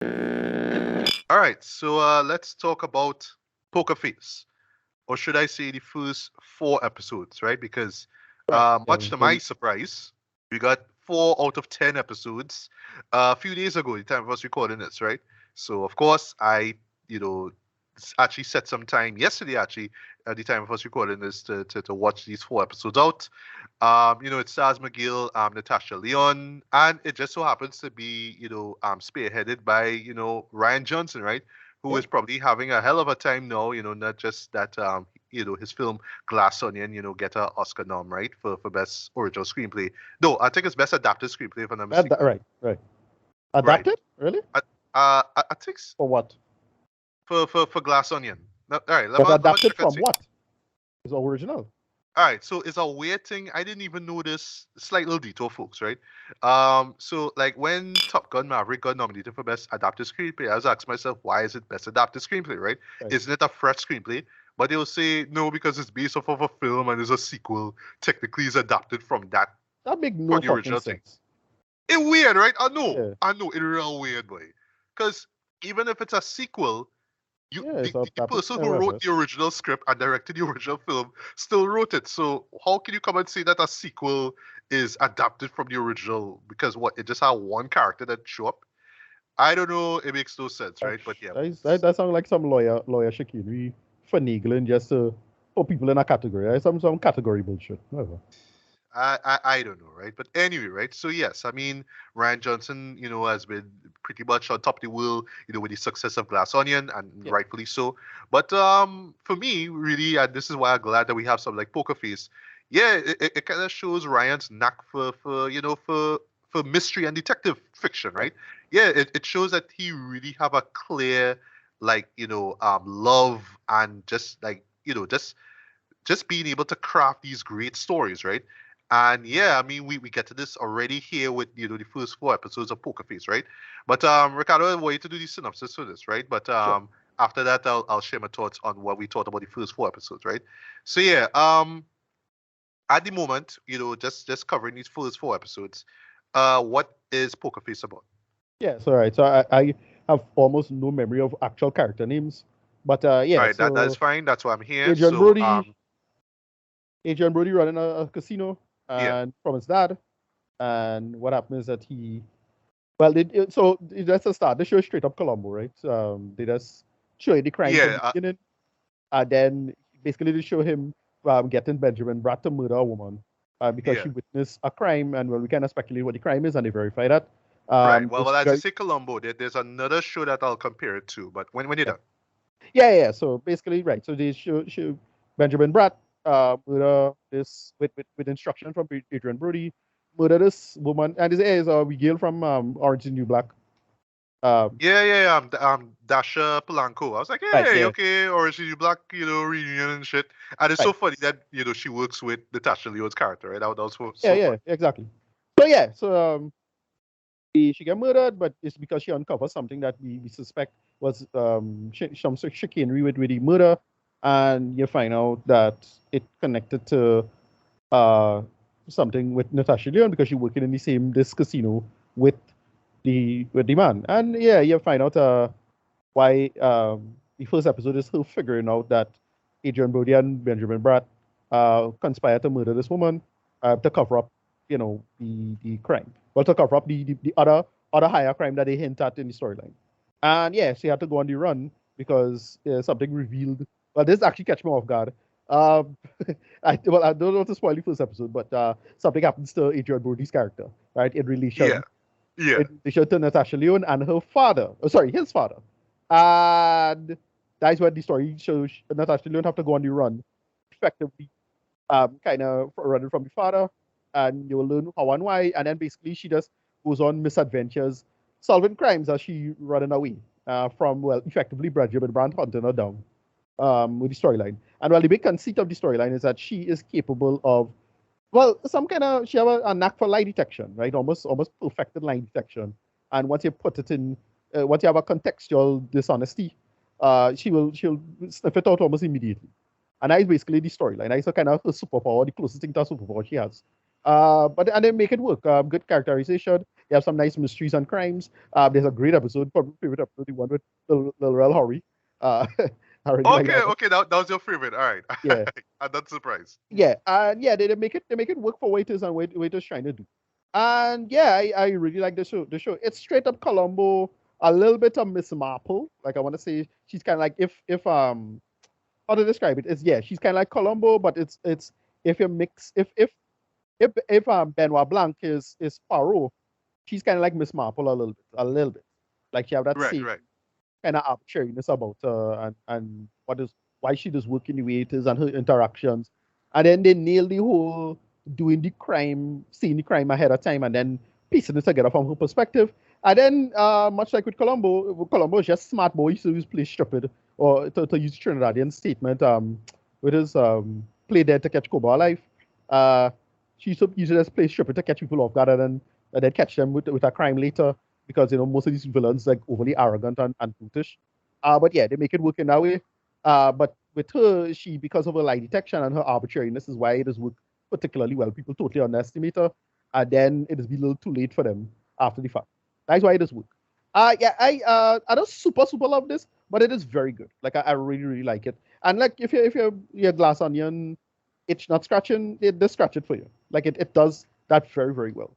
All right, so let's talk about Poker Face, or should I say the first 4 episodes, right? Because Right. much to So my surprise, we got 4 out of 10 episodes a few days ago, the time of us recording this, right? So of course I, you know, actually set some time yesterday, actually, at the time of us recording this to watch these 4 episodes out. It stars McGill, Natasha Leon, and it just so happens to be, spearheaded by, Ryan Johnson, right? Who yeah. is probably having a hell of a time now, not just that, his film Glass Onion, get a Oscar nom, right, for Best Original Screenplay. No, I think it's Best Adapted Screenplay, if I'm not mistaken. Right. Right. Right. Adapted? Really? I, I think For what? for Glass Onion. No, all right, But let me adapted check and from see. what? Is original. All right, so it's a weird thing. I didn't even know this slight little detour, folks, right? So like when Top Gun Maverick got nominated for Best Adapted Screenplay, I was asking myself, why is it Best Adapted Screenplay, right? Right. Isn't it a fresh screenplay? But they'll say no because it's based off of a film and is a sequel. Technically, is adapted That make from no the fucking original thing. sense. It's weird, right? Yeah. I know, it's real weird, boy. Because even if it's a sequel, Yeah, the, it's the adapted person who wrote wherever. the original script and directed the original film still wrote it. So how can you come and say that a sequel is adapted from the original? Because what, it just had one character that show up? I don't know. It makes no sense, right? But yeah, That sounds like some lawyer chicanery finagling just to put people in a category. Right? Some category bullshit. Whatever. I don't know, right? But anyway, right? So yes, I mean Ryan Johnson, has been pretty much on top of the world, with the success of Glass Onion, and Yeah. rightfully so. But for me, really, and this is why I'm glad that we have something like Poker Face. Yeah, it kind of shows Ryan's knack for mystery and detective fiction, Right. right? Yeah, it shows that he really have a clear, like, love, and just like, just being able to craft these great stories, right? And yeah, I mean, we get to this already here with the first 4 episodes of Poker Face, right? But Ricardo, I want you to do the synopsis for this, right? But Sure. after that, I'll share my thoughts on what we thought about the first 4 episodes, right? So yeah, at the moment, just covering these first 4 episodes, what is Poker Face about? Yeah. So right. So I have almost no memory of actual character names, but All yeah. right, that's So fine. That's why I'm here. Adrian So Brody, Adrian Brody running a casino, yeah, and from his dad. And what happened is that he, well, that's a start. They show straight up Colombo, right? They just show you the crime from yeah, the beginning, and then basically they show him getting Benjamin Bratt to murder a woman because yeah. she witnessed a crime, and well, we kind of speculate what the crime is, and they verify that. Right. Well, It's as you very say, Colombo, there's another show that I'll compare it to. But when you're yeah, done, yeah. So basically, right. So they show Benjamin Bratt murder this with instruction from Adrian Brody, murder this woman, and this is Miguel from Orange is the New Black. Um, yeah. Dasha Polanco. I was like, right, hey, yeah, okay, or she Black, reunion and shit. And it's so right. funny that she works with Natasha Leo's character, right? That was Yeah, so yeah, funny. exactly. So yeah, so she got murdered, but it's because she uncovered something that we suspect was some sort of chicanery with the murder, and you find out that it connected to uh something with Natasha Leon because she working in the same this casino with the man, and yeah, you find out why the first episode is her figuring out that Adrian Brody and Benjamin Bratt conspired to murder this woman to cover up, the crime. Well, to cover up the other higher crime that they hint at in the storyline. And yeah, she had to go on the run because something revealed. Well, this actually catch me off guard. Um, I don't want to spoil the first episode, but something happens to Adrian Brody's character, right, in Yeah, relation yeah, in relation to Natasha Leon and her father. Oh, sorry, his father. And that's when the story shows Natasha Leon have to go on the run, effectively, kind of running from the father, and you will learn how and why. And then basically she just goes on misadventures, solving crimes as she running away from, well, effectively Benjamin Brandt hunting her down with the storyline. And well, the big conceit of the storyline is that she is capable of, well, some kind of, she have a knack for lie detection, right? Almost perfected lie detection. And once you put it in, once you have a contextual dishonesty, she'll sniff it out almost immediately. And that is basically the storyline. That is a kind of her superpower, the closest thing to a superpower she has. But and they make it work. Good characterization. You have some nice mysteries and crimes. There's a great episode, probably favorite episode, the one with Lil Rel Howery. Uh, I really like Okay, that one. okay, that was your favorite. All right. Yeah, I'm not surprised. yeah, and yeah, they make it work for waiters and waiters trying to do. And yeah, I really like the show. The show, it's straight up Columbo, a little bit of Miss Marple. Like I want to say, she's kind of like, if how to describe it is, yeah, she's kind of like Columbo, but it's if you mix, if Benoit Blanc is Poirot, she's kind of like Miss Marple a little bit. Like she have that Right, same right. kind of arbitrariness about her, and what is why she does work in the way it is and her interactions. And then they nail the whole doing the crime, seeing the crime ahead of time, and then piecing it together from her perspective. And then, much like with Colombo is just smart boy, so he's play stupid, or to use Trinidadian statement, with his play dead to catch Cobra alive. Uh, she usually just play stupid to catch people off guard, and then catch them with a crime later, because most of these villains like overly arrogant and brutish. But yeah, they make it work in that way. But with her, she, because of her lie detection and her arbitrariness, is why it has worked particularly well. People totally underestimate her, and then it has been a little too late for them after the fact. That's why it does work. Yeah, I don't super love this, but it is very good. Like I really like it. And like if you're glass onion itch not scratching, it does scratch it for you. Like it does that very well.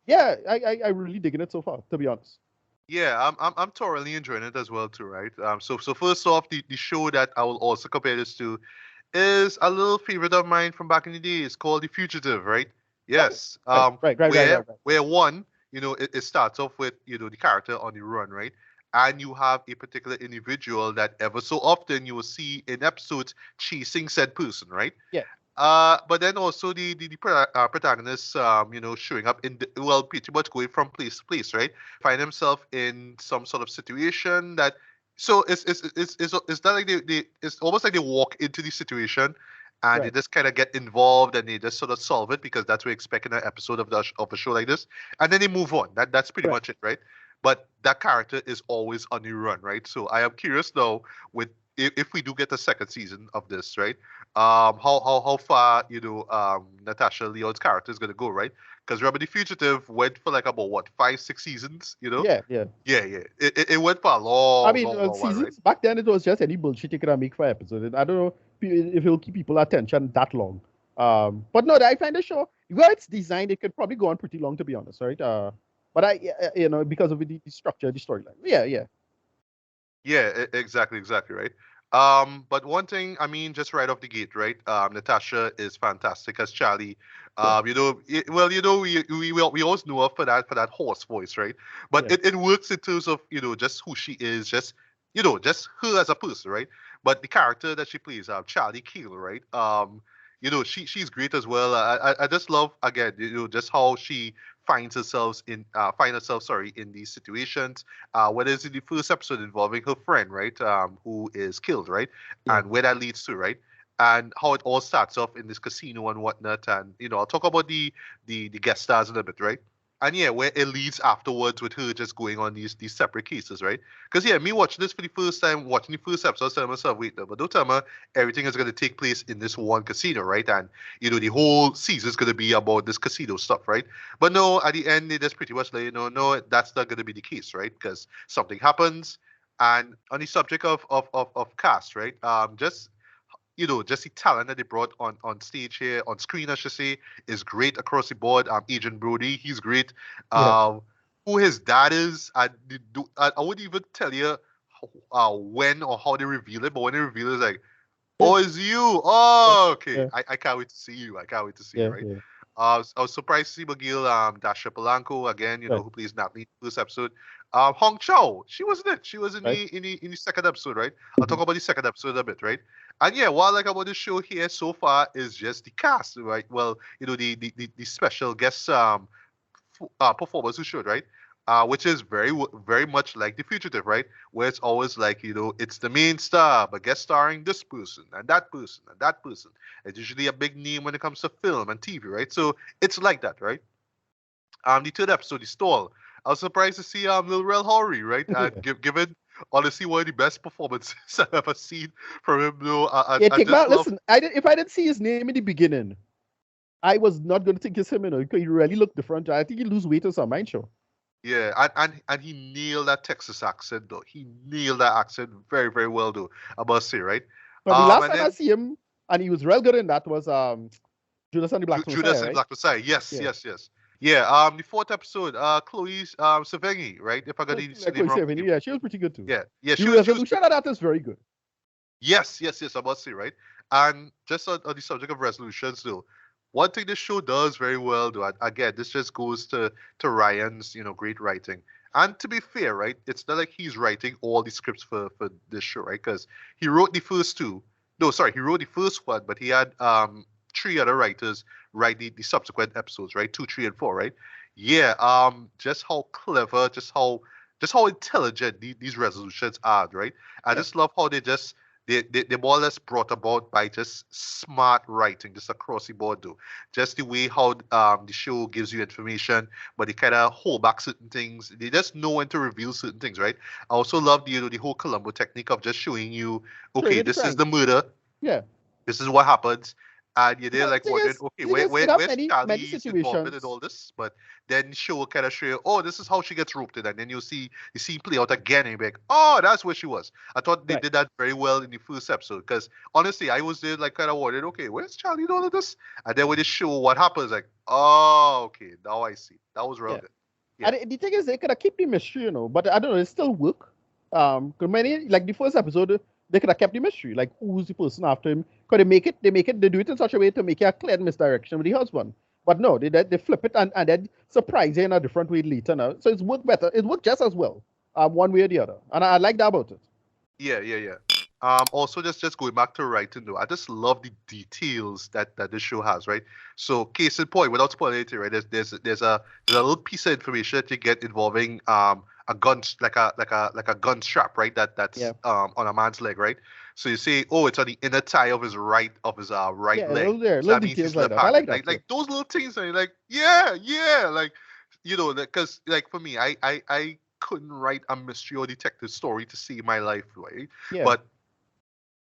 Yeah, I really digging it so far, to be honest. Yeah, I'm thoroughly enjoying it as well too, right? So first off, the show that I will also compare this to is a little favorite of mine from back in the day. It's called The Fugitive, right? Oh, Yes. right. Where one, it starts off with, the character on the run, right? And you have a particular individual that ever so often you will see in episodes chasing said person, right? Yeah, But then also the protagonist, showing up well, pretty much going from place to place, right? Find himself in some sort of situation that, so it's not like it's almost like they walk into the situation and they right, just kind of get involved and they just sort of solve it because that's what we expect in an episode of a show like this, and then they move on. That's pretty right. much it, right? But that character is always on the run, right? So I am curious though, with if we do get a second season of this, right? How far Natasha Lyonne's character is gonna go, right? Because remember, The Fugitive went for like about what 5 6 seasons, Yeah, yeah. Yeah. It went for a I long, mean, long, long while, right? seasons back then it was just any bullshit you could make for episode. And I don't know if it'll keep people attention that long. But no, I find the show, where it's designed, it could probably go on pretty long, to be honest, right? But because of the structure, the storyline. Yeah, yeah, Yeah, exactly, right. But one thing, I mean, just right off the gate, right? Natasha is fantastic as Charlie. yeah, We always know her for that hoarse voice, right? But yeah, it works in terms of just who she is, just her as a person, right? But the character that she plays, Charlie Keel, right? She's great as well. I just love again, just how she find herself, sorry, in these situations, whether it's in the first episode involving her friend, right, who is killed, right, yeah, and where that leads to, right, and how it all starts off in this casino and whatnot, and I'll talk about the guest stars in a bit, right, and yeah, where it leads afterwards with her just going on these separate cases, right, because yeah, me watching this for the first time, watching the first episode, I was telling myself, wait, no, but don't tell me everything is going to take place in this one casino, right, and the whole season is going to be about this casino stuff, right? But no, at the end, they just pretty much let you know, no, that's not going to be the case, right? Because something happens. And on the subject of cast, right? Just the talent that they brought on stage here, on screen, I should say, is great across the board. Agent Brody, he's great. yeah, Who his dad is, I wouldn't even tell you when or how they reveal it, but when they reveal it, it's like, yeah, oh, it's you. yeah, Oh, okay. yeah, I can't wait to see you. I can't wait to see you, yeah, right? yeah. I was surprised to see McGill, Dasha Polanco again, Right, who plays Natalie in the first episode. Hong Chow, she wasn't it. She was in right. the second episode, right? I'll Mhm. talk about the second episode a bit, right? And yeah, what I like about the show here so far is just the cast, right? Well, the special guest performers who showed, right? Which is very much like The Fugitive, right? Where it's always like, it's the main star, but guest starring this person and that person and that person. It's usually a big name when it comes to film and TV, right? So it's like that, right? The third episode, The Stall. I was surprised to see Lil Rel Howery, right? And given honestly one of the best performances I've ever seen from him, Yeah, I take just back. love. Listen, if I didn't see his name in the beginning, I was not going to think it's him, because he really looked different. I think he lose weight or something, I'm sure. Yeah, and he nailed that Texas accent though. He nailed that accent very, very well though, I must say, right? But the last And time I then see him, and he was real good in that, was Judas and the Black Judas Messiah, and the right? Black Messiah. Yes, Yeah. yes, yes. Yeah, the fourth episode, Chloe Sevigny, right? If I got the Like name I wrong, said, forgive me. yeah, she was pretty good too. Yeah, yeah, The she was resolution pretty of that is very good. Yes, yes, yes, I must say, right? And just on the subject of resolutions, though, one thing this show does very well, though, and again, this just goes to Ryan's, great writing. And to be fair, right, it's not like he's writing all the scripts for this show, right? Because he wrote the first two. No, sorry, he wrote the first one, but he had three other writers write the subsequent episodes, right? Two, three, and four, right? Yeah, just how clever, just how intelligent these resolutions are, right? I Yeah. just love how they more or less brought about by just smart writing, just across the board, though. Just the way how the show gives you information, but they kind of hold back certain things. They just know when to reveal certain things, right? I also love the whole Columbo technique of just showing you, Showing okay, you the this is the crimes. murder, Yeah. this is what happens. And you're there Because like wondering, okay, the thing is, it have where's many Charlie's involvement in situations. all this? But then show will kind of show you, oh, this is how she gets roped in, and then you'll see the scene play out again, and you're like, oh, that's where she was. I thought they Right. did that very well in the first episode, because honestly, I was there like kind of wondering, okay, where's Charlie in all of this? And then when they show what happens, like, oh, okay, now I see. That was real Yeah. good. Yeah. And the thing is, they could have kept the mystery, but I don't know, it still work. 'Cause many, like the first episode, they could have kept the mystery, like who's the person after him. Cause they do it in such a way to make it a clear misdirection with the husband. But no, they flip it and then surprise you in a different way later now. So it's worked better. It worked just as well, one way or the other. And I like that about it. Yeah, yeah, yeah. Also just going back to writing though, I just love the details that this show has, right? So case in point, without spoiling anything, right? There's a little piece of information that you get involving a gun like a gun strap, right? That's Yeah. on a man's leg, right? So you say, oh, it's on the inner thigh of his right Yeah, leg. So little that means details he's like that. I left-handed. like that. Like Yeah. like those little things, and you're like, yeah, yeah, like because like for me, I couldn't write a mystery or detective story to save my life, right? Yeah. But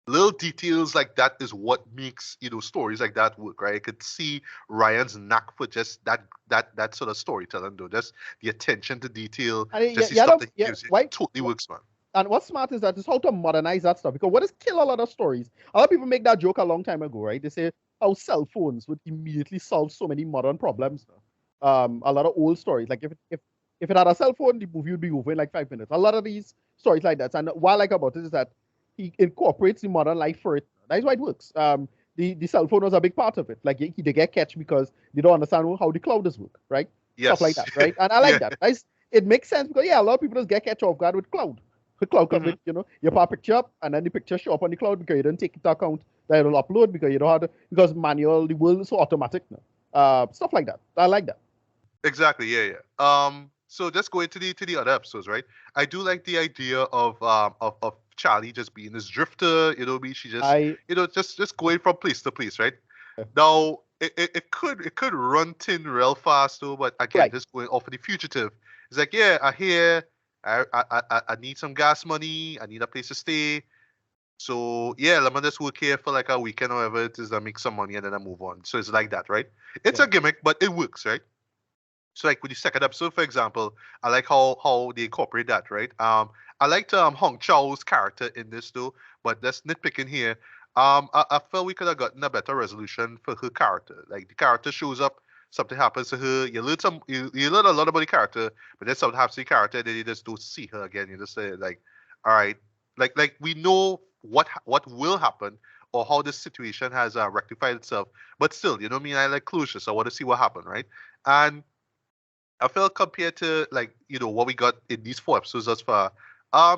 little details like that is what makes stories like that work, right? I could see Ryan's knack for just that sort of storytelling, though. Just the attention to detail, And just the stuff that he yeah. gives you, Why? totally works, man. And what's smart is that is how to modernize that stuff. Because what is kill a lot of stories? A lot of people make that joke a long time ago, right? They say how cell phones would immediately solve so many modern problems. A lot of old stories. Like if it had a cell phone, the movie would be over in like 5 minutes. A lot of these stories like that. And what I like about it is that he incorporates the modern life for it. That's why it works. The cell phone was a big part of it. Like they get catch because they don't understand how the cloud is work, right? Stuff like Yes. that, right? And I like Yeah. that. It makes sense because yeah, a lot of people just get catch off guard with cloud. The cloud comes Mhm. with, you put a picture up and then the picture show up on the cloud because you didn't take into account that it'll upload because you don't have to, because manual, the world is so automatic now. Stuff like that. I like that. Exactly. Yeah, yeah. So just going to the other episodes, right? I do like the idea of Charlie just being this drifter. She just I just going from place to place, right? Now it could run thin real fast though, but again, right. just going off of the fugitive. It's like, yeah, I hear I need some gas money, I need a place to stay. So yeah, let me just work here for like a weekend or whatever it is, I make some money and then I move on. So it's like that, right? It's Yeah. a gimmick, but it works, right? So like with the second episode, for example, I like how they incorporate that, right? I liked Hong Chao's character in this too, but that's nitpicking here. I felt we could have gotten a better resolution for her character. Like the character shows up, something happens to her, you learn a lot about the character, but then something happens to the character, and then you just don't see her again. You just say like, all right, like we know what will happen or how this situation has rectified itself, but still, you know what I mean? I like closure, so I want to see what happened, right? And I felt compared to like what we got in these four episodes thus far,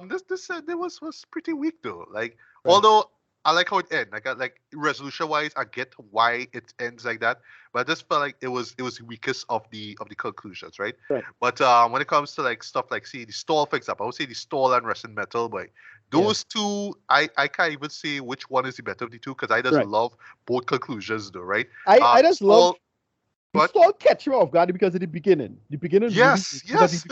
this there was pretty weak though. Like Right. although I like how it ends. Like resolution wise, I get why it ends like that, but I just felt like it was the weakest of the conclusions, right? Right. But when it comes to like stuff like see the stall, for example, I would say the stall and Wrestling Metal, but Yeah. those two, I can't even say which one is the better of the two because I just Right. love both conclusions though, right? I just love Stall, the but store catch you off guard because of the beginning. The beginning really yes, because yes. the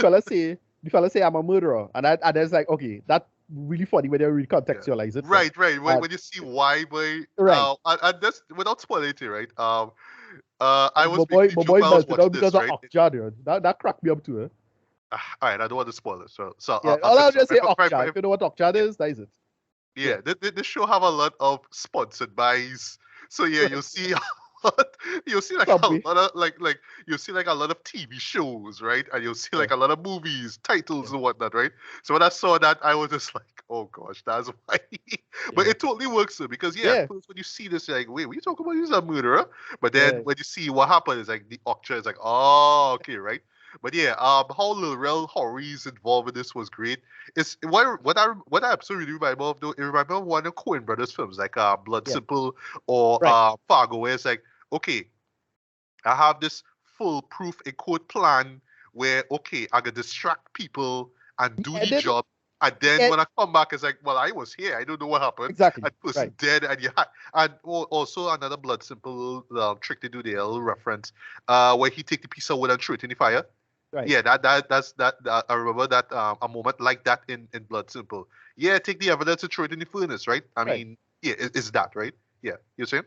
fella say I'm a murderer, and it's like okay, that really funny when they really Yeah. contextualize it. Right, right. When, Uh, when you see why, boy, right. and that's without spoiling it, right? I And was being my joke boy while I was melted watching down this, because of right? Okja, dude. That cracked me up too. All right, I don't want to spoil it, so Yeah, I'll all I'll just just say right, Okja. If you know what Okja yeah. is, that is it. Yeah, Yeah, the show have a lot of sponsored buys. So yeah, right. you'll see a lot, you'll see like a Subway. lot of like you'll see like a lot of TV shows, right? And you'll see Yeah, like a lot of movies, yeah, titles and whatnot, right? So when I saw that, I was just like, oh gosh, that's why. But yeah, it totally works though, because yeah, at yeah, first when you see this, you're like, wait, what you talking about? He's a murderer. But then yeah. when you see what happened, it's like the Octra is like, oh, okay, right? But yeah, how Lil Rel Hori's involved in this was great. It's what I absolutely remember of though. It remember of one of Coen Brothers films like Blood Yeah. Simple or Right. Fargo, where it's like, okay, I have this foolproof a quote plan where okay, I can distract people and do the And then job. And then when I come back, it's like, well, I was here. I don't know what happened. exactly. And person Right. dead, and you had, and also another Blood Simple trick they do there, a little reference, where he take the piece of wood and throw it in the fire. Right. Yeah, that I remember that a moment like that in Blood Simple. Yeah, take the evidence and throw it in the furnace, right? I Right. mean, yeah, it's that, right? Yeah, you're saying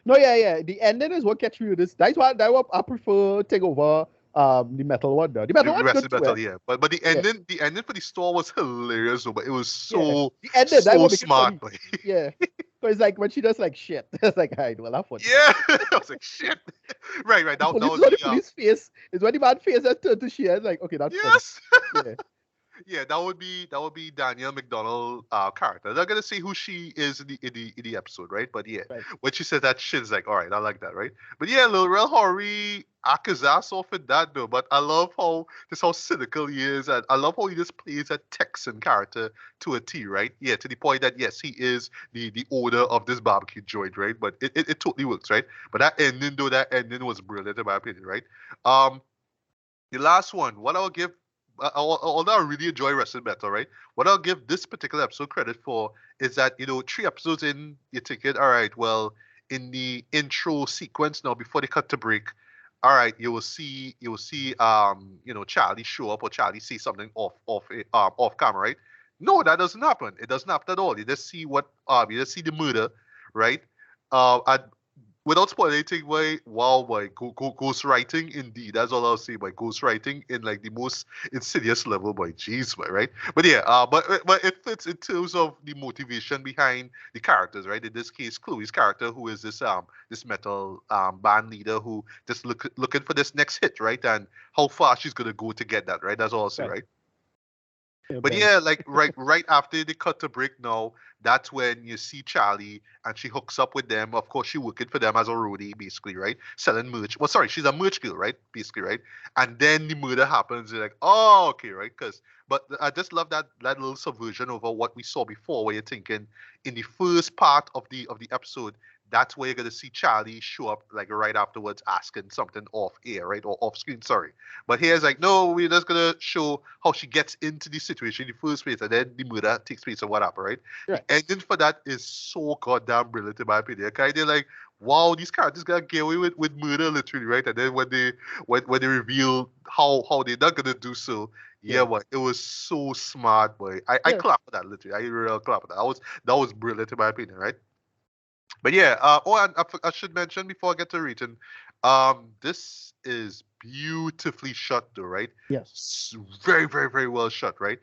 No, yeah, yeah. The ending is what gets me with this. That's what I prefer take over the metal one though. The the metal one's rest good of the too, eh? battle, yeah. But Yeah. the ending for the store was hilarious, though. But it was Yeah. so The ending, that so will make it smart, funny. but Yeah. So it's like when she does like shit. It's like, alright, well, that's funny. yeah, I was like shit. Right. The That police would is on be the police face. Is when the man face that turn to shit. It's like, okay, that's funny. yes. Yeah. Yeah, that would be Danielle McDonald character. I'm not gonna say who she is in the episode, right? But yeah, Right. when she says that shit, it's like, all right, I like that, right? But yeah, Lil Rel Howery act his ass off in that though. But I love how cynical he is, and I love how he just plays a Texan character to a T, right? Yeah, to the point that yes, he is the owner of this barbecue joint, right? But it totally works, right? But that ending was brilliant in my opinion, right? Um, the last one, what I'll give, although I really enjoy Wrestling Battle, right? What I'll give this particular episode credit for is that, 3 episodes in, you're thinking, all right, well, in the intro sequence now, before they cut to break, all right, you will see, Charlie show up or Charlie say something off camera, right? No, that doesn't happen. It doesn't happen at all. You just see the murder, right? And without spoiling anything, boy, wow, boy, ghost writing indeed. That's all I'll say, boy. Ghost writing in like the most insidious level, boy. Jeez, boy, right? But yeah, but it fits in terms of the motivation behind the characters, right? In this case, Chloe's character, who is this metal band leader who just looking for this next hit, right? And how far she's gonna go to get that, right? That's all I'll say, Right. right? Yeah, But Ben. yeah, like right after they cut to break now, that's when you see Charlie and she hooks up with them. Of course, she working for them as a roadie, basically, right? Selling merch. Well, sorry, she's a merch girl, right? Basically, right? And then the murder happens. You're like, oh, okay, right? But I just love that little subversion over what we saw before, where you're thinking in the first part of the episode, that's where you're gonna see Charlie show up like right afterwards asking something off air, right? Or off screen, sorry. But here's like, no, we're just gonna show how she gets into the situation in the first place, and then the murder takes place or what happened, right? The Right. ending for that is so goddamn brilliant in my opinion. Kind of like, wow, these characters gonna get away with murder literally, right? And then when they reveal how they're not gonna do so, yeah, Yeah. boy, it was so smart, boy. I Yeah. clap for that literally. I really clap for that. That was brilliant in my opinion, right? But yeah, and I should mention before I get to rating, this is beautifully shot though, right? Yes. Very, very, very well shot, right?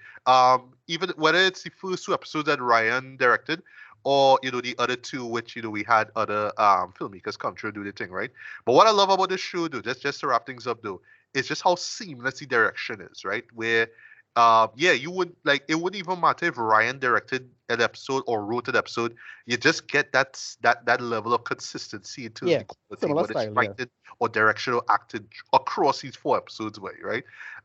Even whether it's the first 2 episodes that Ryan directed, or the other two, which we had other filmmakers come through and do the thing, right? But what I love about this show, though, just to wrap things up, though, is just how seamless the direction is, right? Where yeah, you would like it wouldn't even matter if Ryan directed an episode or wrote an episode. You just get that level of consistency in terms of Yeah. the quality, Similar whether it's style. Yeah. writing or direction or acting across these 4 episodes, way, right?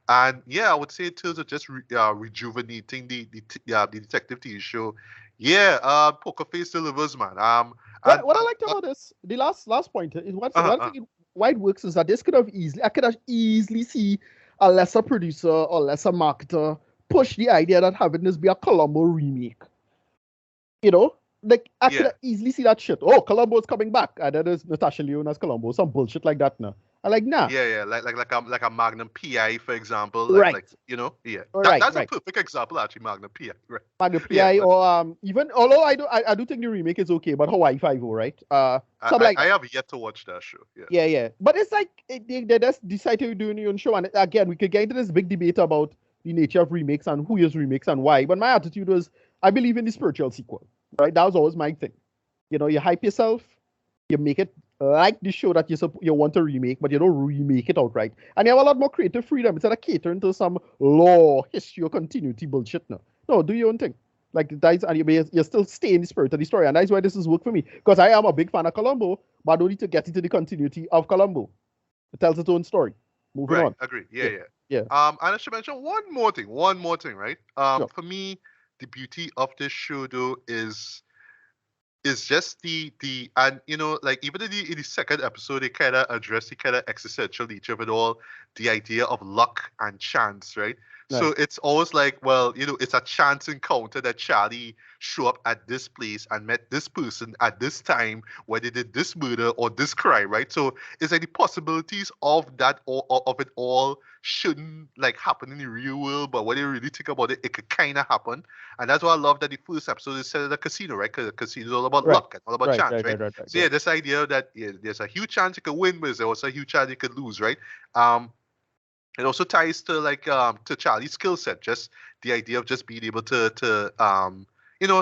And yeah, I would say in terms of just rejuvenating the detective TV show, yeah, Poker Face delivers, man. What I liked about this, the last point is one uh, thing why it works is that I could have easily see a lesser producer or lesser marketer push the idea that having this be a Columbo remake. You know, like I could yeah, have easily see that shit. Oh, Columbo's coming back, and then there's Natasha Lyonne as Columbo, some bullshit like that now. I'm like, nah. Yeah, like a Magnum PI, for example, Right. yeah. Right. That's a Right. perfect example, actually, Magnum PI, right? Magnum Yeah, PI but or even although I do think the remake is okay, but Hawaii Five O, right? Something like I that. have yet to watch that show. Yeah, Yeah, yeah. But it's like they just decided to do a new show, and again, we could get into this big debate about the nature of remakes and who is remakes and why. But my attitude was, I believe in the spiritual sequel, right? That was always my thing. You hype yourself, you make it like the show that you want to remake, but you don't remake it outright, and you have a lot more creative freedom instead of catering to some law, history, or continuity bullshit. No, do your own thing. Like that is, and you still stay in the spirit of the story, and that's why this has worked for me. Because I am a big fan of Columbo, but I don't need to get into the continuity of Columbo. It tells its own story. Moving right. on. Agree. Yeah, Yeah, yeah. yeah, And I should mention one more thing, right? sure, For me, the beauty of this show though is just the and like even in the second episode they kind of address the kind of existential nature of it all, the idea of luck and chance, right? So right, it's always like, well, it's a chance encounter that Charlie show up at this place and met this person at this time where they did this murder or this crime, right? So it's like the possibilities of that or of it all shouldn't like happen in the real world, but when you really think about it, it could kind of happen. And that's why I love that the first episode is set at a casino, right? Because the casino is all about right, luck and all about right, chance, right, right? right, right, right, So yeah, right. this idea that there's a huge chance you could win, but there's also a huge chance you could lose, right? Um, it also ties to like to Charlie's skill set, just the idea of just being able to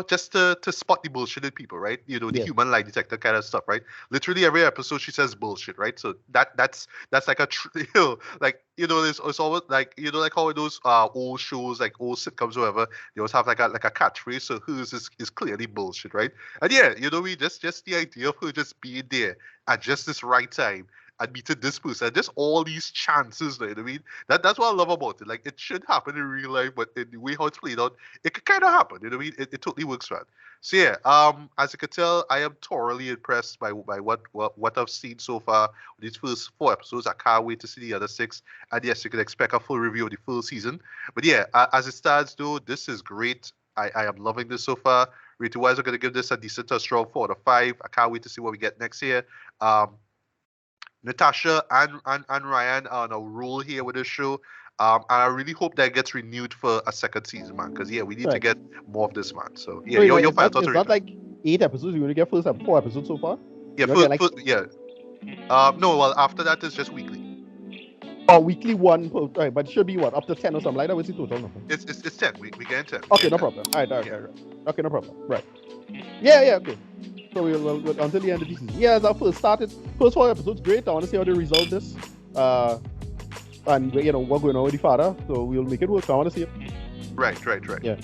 just to spot the bullshit in people, right? The Yeah, human lie detector kind of stuff, right? Literally every episode she says bullshit, right? So that's like like it's always like like how in those old shows, like old sitcoms or whatever, they always have like a catchphrase. So hers is clearly bullshit, right? And yeah, we just the idea of her just being there at just this right time and meeting this person, just all these chances, you know what I mean? That's what I love about it. Like it should happen in real life, but in the way how it's played out, it could kind of happen. You know what I mean? It totally works, man. So yeah, as you can tell, I am thoroughly impressed by what I've seen so far with these first 4 episodes. I can't wait to see the other 6. And yes, you can expect a full review of the full season. But yeah, as it stands though, this is great. I am loving this so far. Rating wise, I'm gonna give this a decent, a strong 4 out of 5. I can't wait to see what we get next year. Um, Natasha and Ryan are on a roll here with this show. And I really hope that gets renewed for a second season, man. Because yeah, we need to right. get more of this, man. So yeah, So your it's final not thoughts, it's not Rita. like 8 episodes. You only get 4 episodes so far. Yeah, You're not getting like yeah. No, well after that it's just weekly. a weekly one, right? But it should be what up to 10 or something like that. What's the total number? It's 10. We get 10. We Okay, get no 10. problem. All right, all right, Yeah. all right. Okay, no problem. Right. Yeah, yeah, okay. So we'll until the end of the season. Yeah, as our first 4 episodes, great. I want to see how they resolve this. And what's going on with the father. So we'll make it work. I want to see it. Right. Yeah.